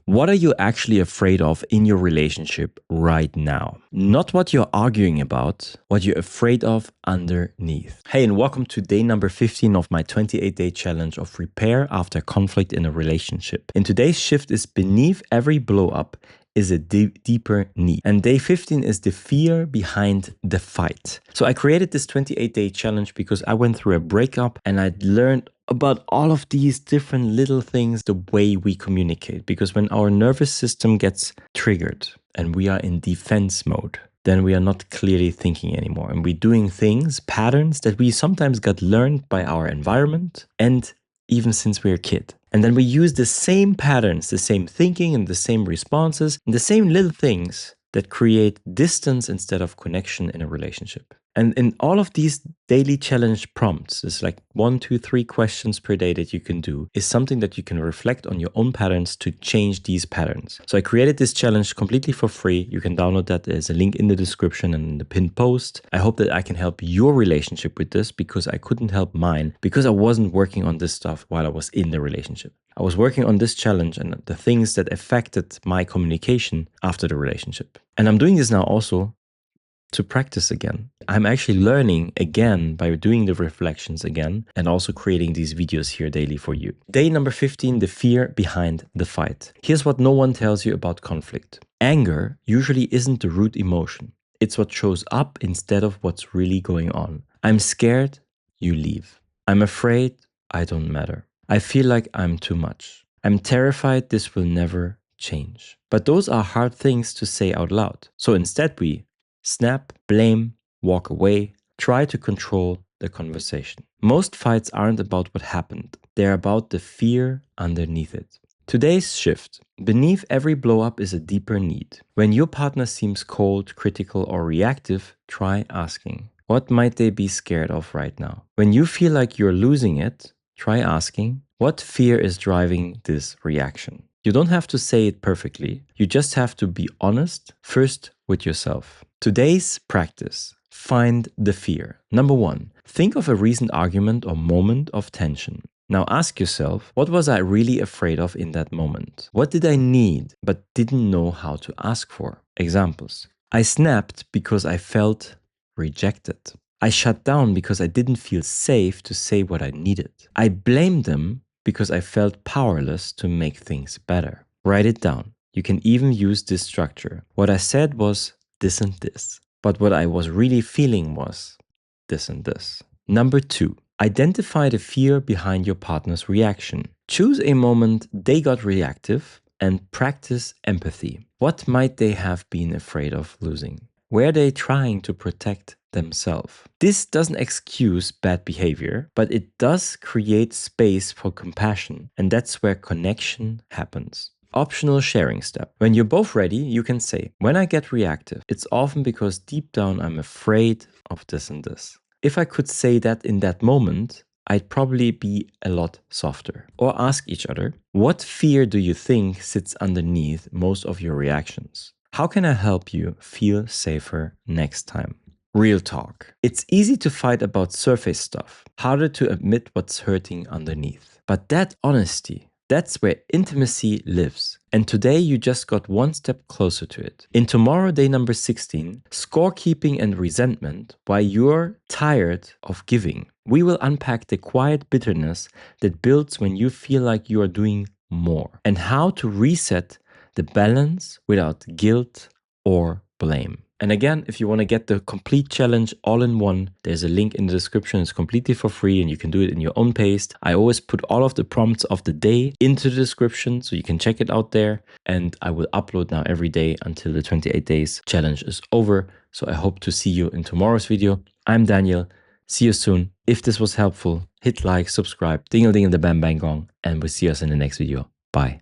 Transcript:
What are you actually afraid of in your relationship right now? Not what you're arguing about, what you're afraid of underneath. Hey, and welcome to day number 15 of my 28-day challenge of repair after conflict in a relationship. And today's shift is beneath every blow up is a deeper need. And day 15 is the fear behind the fight. So I created this 28-day challenge because I went through a breakup and I learned about all of these different little things, the way we communicate. Because when our nervous system gets triggered and we are in defense mode, then we are not clearly thinking anymore. And we're doing things, patterns that we sometimes got learned by our environment and even since we're a kid. And then we use the same patterns, the same thinking and the same responses, and the same little things that create distance instead of connection in a relationship. And in all of these daily challenge prompts, it's like 1, 2, 3 questions per day that you can do, is something that you can reflect on your own patterns to change these patterns. So I created this challenge completely for free. You can download that. There's a link in the description and in the pinned post. I hope that I can help your relationship with this because I couldn't help mine because I wasn't working on this stuff while I was in the relationship. I was working on this challenge and the things that affected my communication after the relationship. And I'm doing this now also to practice again. I'm actually learning again by doing the reflections again and also creating these videos here daily for you. Day number 15, the fear behind the fight. Here's what no one tells you about conflict. Anger usually isn't the root emotion. It's what shows up instead of what's really going on. I'm scared, you leave. I'm afraid, I don't matter. I feel like I'm too much. I'm terrified this will never change. But those are hard things to say out loud. So instead we snap, blame, walk away, try to control the conversation. Most fights aren't about what happened. They're about the fear underneath it. Today's shift. Beneath every blow up is a deeper need. When your partner seems cold, critical, or reactive, try asking, what might they be scared of right now? When you feel like you're losing it, try asking, what fear is driving this reaction? You don't have to say it perfectly. You just have to be honest first with yourself. Today's practice. Find the fear. Number 1, think of a recent argument or moment of tension. Now ask yourself, what was I really afraid of in that moment? What did I need but didn't know how to ask for? Examples. I snapped because I felt rejected. I shut down because I didn't feel safe to say what I needed. I blamed them because I felt powerless to make things better. Write it down. You can even use this structure. What I said was this and this, but what I was really feeling was this and this. Number 2, identify the fear behind your partner's reaction. Choose a moment they got reactive and practice empathy. What might they have been afraid of losing? Were they trying to protect themselves? This doesn't excuse bad behavior, but it does create space for compassion, and that's where connection happens. Optional sharing step. When you're both ready, you can say, when I get reactive, it's often because deep down I'm afraid of this and this. If I could say that in that moment, I'd probably be a lot softer. Or ask each other, what fear do you think sits underneath most of your reactions? How can I help you feel safer next time? Real talk. It's easy to fight about surface stuff, harder to admit what's hurting underneath. But that honesty, that's where intimacy lives. And today you just got one step closer to it. In tomorrow, day number 16, scorekeeping and resentment, why you're tired of giving. We will unpack the quiet bitterness that builds when you feel like you are doing more, and how to reset the balance without guilt or blame. And again, if you want to get the complete challenge all in one, there's a link in the description. It's completely for free and you can do it in your own pace. I always put all of the prompts of the day into the description so you can check it out there. And I will upload now every day until the 28 days challenge is over. So I hope to see you in tomorrow's video. I'm Daniel. See you soon. If this was helpful, hit like, subscribe, ding-a-ding the bang bang gong, and we'll see us in the next video. Bye.